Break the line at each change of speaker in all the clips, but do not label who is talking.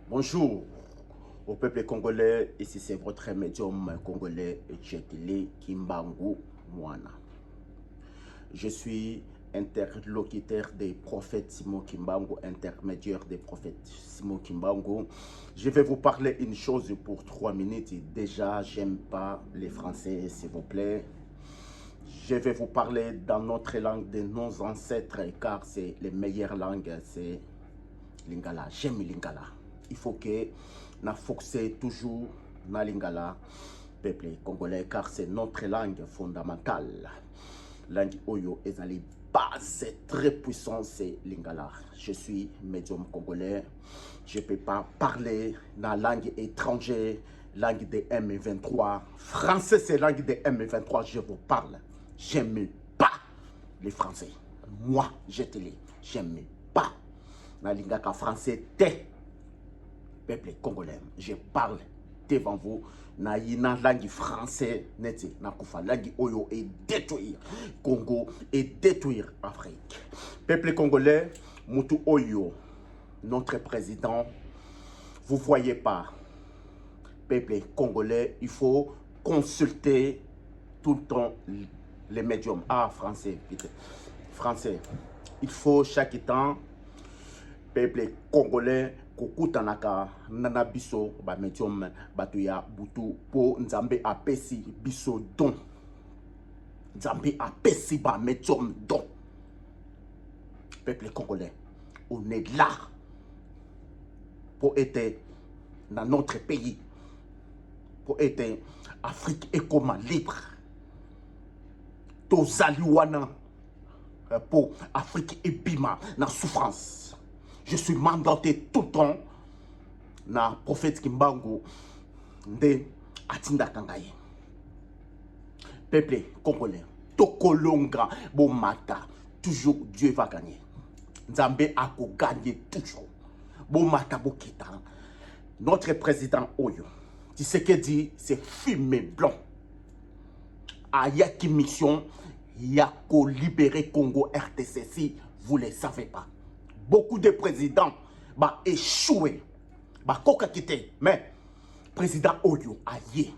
Bonjour au peuple congolais, ici c'est votre médium congolais Jetili Kimbangu Mwana. Je suis interlocuteur des prophètes Simon Kimbangu, intermédiaire des prophètes Simon Kimbangu. Je vais vous parler une chose pour 3 minutes. Déjà, j'aime pas les Français, s'il vous plaît. Je vais vous parler dans notre langue de nos ancêtres, car c'est les meilleures langues, c'est Lingala. J'aime Lingala. Il faut que nous fonctionnions toujours dans Lingala, peuple congolais, car c'est notre langue fondamentale. Langue Oyo est dans les bases très puissantes, c'est Lingala. Je suis médium congolais. Je ne peux pas parler dans la langue étrangère, langue de M23. Français, c'est langue de M23, je vous parle. J'aime pas les Français. Moi, j'aime pas. Na lingaka français te peuple congolais, je parle devant vous na yina langue français neti na kufa langue oyo et détruire Congo et détruire Afrique. Peuple congolais, mutu oyo notre président, vous voyez pas. Peuple congolais, il faut consulter tout le temps les médiums. Ah, français, putain. Français, il faut chaque temps peuple congolais kokutanaka nana biso ba medium batuya butu po nzambe apesi biso don. Nzambe apesi ba medium don. Peuple congolais, on est là pour être dans notre pays, pour être Afrique et comment libre. Tozaliwana pour Afrique et Bima dans souffrance. Je suis mandaté tout le temps na prophète Kimbangu de Atinda Kangaye. Peuple congolais, Tokolonga Bomata, toujours Dieu va gagner. Nzambe a gagné toujours. Bomata Bokita. Notre président Oyo, tu sais que dit, c'est fumé blanc. Ayaki mission, Yako libérer Congo RTC si vous ne le savez pas. Beaucoup de présidents ont échoué, ont quitté. Mais président Oyo a yé.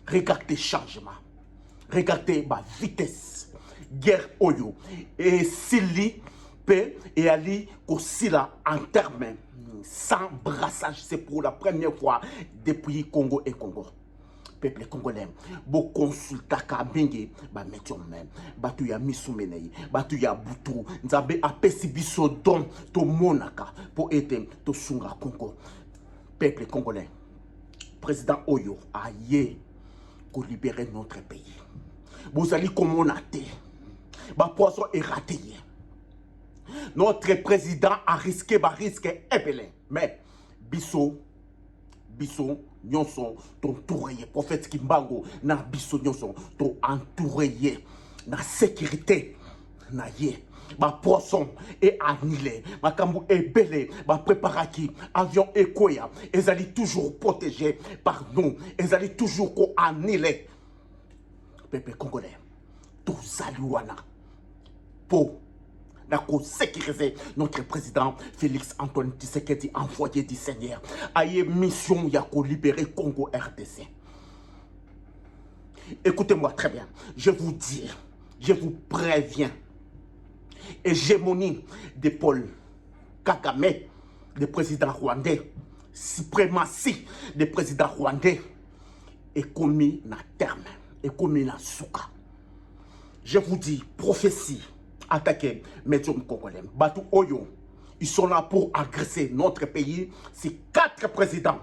Regardez changement. Regardez la vitesse. Guerre Oyo. Et s'il peut et ali là en termes sans brassage. C'est pour la première fois depuis Congo et Congo. Peuple congolais, bo consulta ka bengi ba médium même batu ya misumenei batu ya butu nzambe apesi biso don to monaka pour être to sunga Congo. Peuple congolais, président Oyo a yé pour libérer notre pays. Vous allez comme on a été, ba poisson est raté. Notre président a risqué ba risque épelé, mais biso nyonso t'entouré prophète Kimbangu na biso nyonso to entouré na sécurité na yé ba poisson et annulé makambu et belé ba préparaki avion et koya ils allaient toujours protégés par nous ils allaient toujours ko annulé peuple congolais tout saluana pour sécuriser notre président Félix Antoine Tshisekedi envoyé du Seigneur a une mission yako libérer Congo RDC. Écoutez-moi très bien, je vous dis, je vous préviens, hégémonie de Paul Kagame, le président rwandais, suprématie des présidents rwandais est commis na terme, est commis na souka. Je vous dis, prophétie attaquer médium congolais. Batu Oyo, ils sont là pour agresser notre pays. C'est 4 présidents.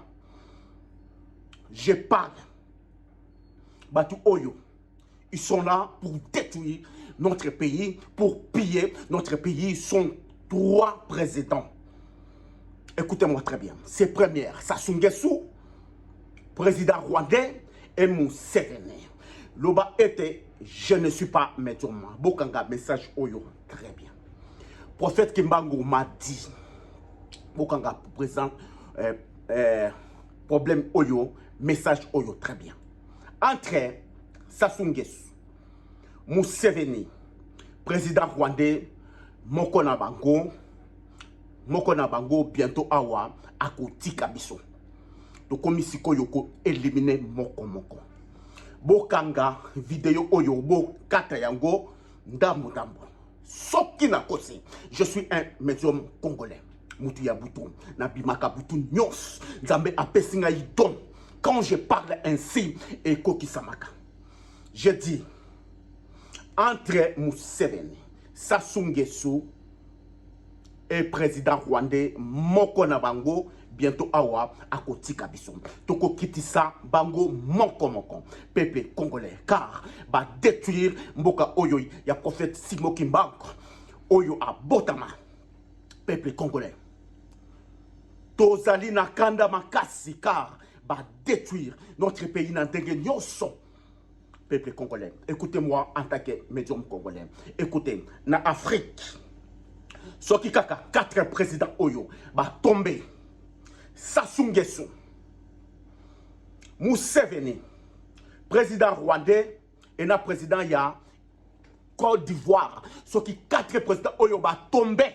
Je parle. Batu Oyo, ils sont là pour détruire notre pays, pour piller notre pays. Ils sont 3 présidents. Écoutez-moi très bien. C'est première, Sassou Nguesso, président rwandais, et Museveni. Loba était, je ne suis pas médium. Bokanga, message Oyo, très bien. Prophète Kimbangu m'a dit, Bokanga, présent, problème Oyo, message Oyo, très bien. Entre Sassou Nguesso, Museveni, président rwandais, Mokona Bango, moko na bango bientôt awa akotika biso. To komisiko yoko éliminer moko moko. Bokanga vidéo oyo bo kata yango ndambo ndambo. Soki na kosi, je suis un médium congolais. Mutu ya butu, na bimaka butu nyos, nzambe apesinga idon. Quand je parle ainsi, eko kisamaka. Je dis, entre Museveni, Sassou Nguesso et président rwandais moko na bango, bientôt awa akotika biso. Toko kitisa bango moko moko. Peuple congolais, car ba détruire mboka oyo ya prophète Simo Kimbangu. Oyo a botama. Peuple congolais. Tozali na kanda makasi, car ba détruire notre pays na ndenge nyonso. Peuple congolais, écoutez-moi en tant que médium congolais. Écoutez, na Afrique, soki kaka 4 présidents oyo ba tombé. Sassou Nguesso, Museveni, président rwandais et na président ya Côte d'Ivoire. Soki 4 présidents oyo ba tombé.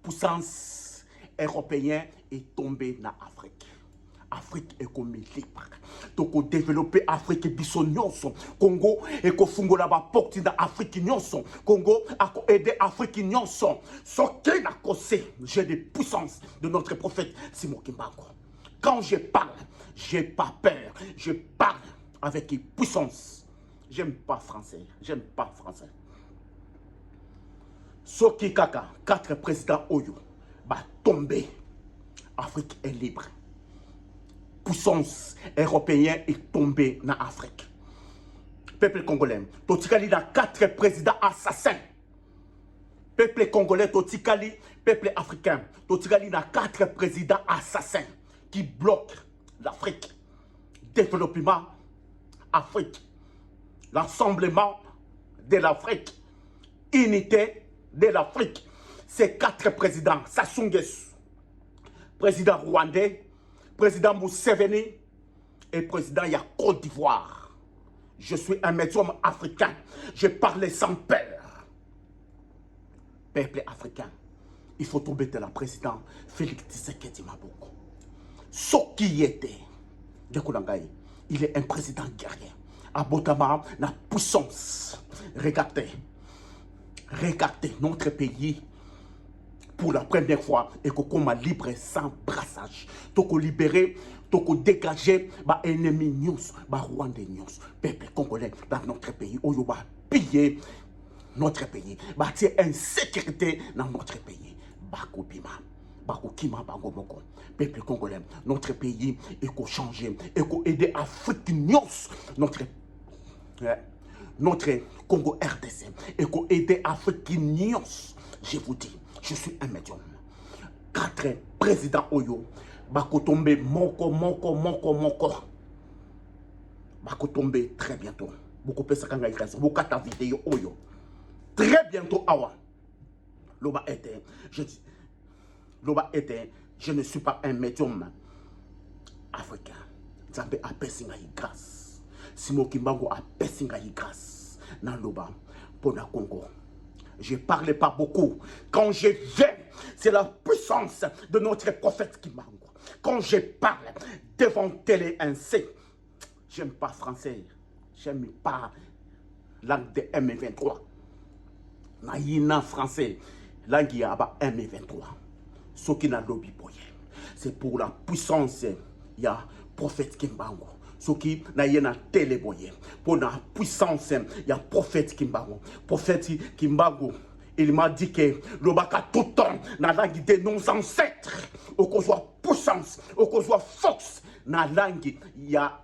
Puissance européenne est tombée na Afrique. Afrique est comme libre. Donc développer Afrique biso nyonso. Congo et ko fungola ba porte na Afrique nyonso. Congo a aider Afrique nyonso. Soki na kose, j'ai des puissances de notre prophète Simon Kimbangu. Quand je parle, j'ai pas peur. Je parle avec puissance. J'aime pas français. J'aime pas français. Soki kaka 4 présidents oyo ba tomber. Afrique est libre. Puissance européenne est tombée dans l'Afrique. Peuple congolais, Totikali a 4 présidents assassins. Peuple congolais, Totikali, peuple africain, Totikali a 4 présidents assassins qui bloquent l'Afrique. Développement Afrique. L'ensemblement de l'Afrique. Unité de l'Afrique. Ces 4 présidents, Sassou Nguesso, président rwandais, président Museveni et président ya Côte d'Ivoire. Je suis un médium africain. Je parle sans peur. Peuple africain, il faut tomber de la président Félix Tshisekedi Maboko. Ce qui était, il est un président guerrier. Abotama, la puissance. Regardez notre pays. Pour la première fois, et qu'on m'a libre sans brassage. Toko libéré, toko dégagé, bah ennemi news, bah Rwandais news, peuple congolais dans notre pays, où il va piller notre pays, bah tirer insécurité dans notre pays, bah Kobima, bah Kokima, bah Gomoko, peuple congolais, notre pays, et qu'on change, et qu'on aide Afrique news, notre Congo RDC, et qu'on aide Afrique news, je vous dis. Je suis un médium. 4 présidents Oyo. Bako tombe moko. Bako tombe très bientôt. Beaucoup de gens qui ont ta vidéo Oyo. Très bientôt, awa. Loba était. Je ne suis pas un médium africain. Nzambe a pesinga grâce. Simo Kimbangu a pesinga grâce. Nan loba pour la Congo. Je ne parle pas beaucoup. Quand je viens, c'est la puissance de notre prophète Kimbangu. Quand je parle devant télé ainsi, j'aime pas français. J'aime pas langue de M23. Naïna français, langue yaba M23. Ce qui n'a lobby boye. C'est pour la puissance, il y a prophète Kimbangu. Ce qui n'a pas télé boye. Pour la puissance, il y a prophète Kimbangu. Prophète Kimbangu, il m'a dit que le baka tout le temps, dans la langue de nos ancêtres, au qu'on soit puissance, au qu'on soit force, dans la langue, il y a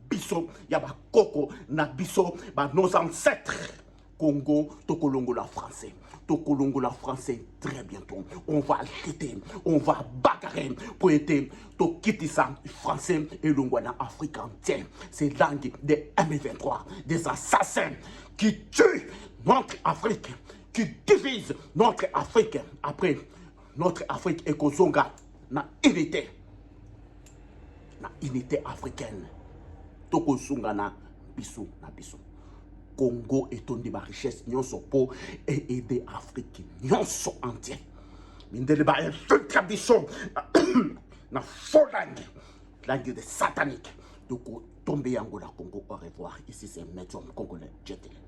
biso, il y a koko, na biso, nos ancêtres. Congo, Tokolongo la français. Tokolongo la français très bientôt. On va quitter, on va bagarrer pour être Tokitisa français et l'Ongwana Afrique entière. C'est langue des M23, des assassins qui tuent notre Afrique, qui divisent notre Afrique. Après, notre Afrique est Kozonga, na unité africaine. Tokozonga na biso, na biso. Congo est une de ma richesse nyonso pour aider l'Afrique nyonso entière. Mindele ba infiltration. Na faux langue de satanique. Donc, tomber Angola Congo, au revoir. Ici, c'est Médium Congolais. Jetez-le.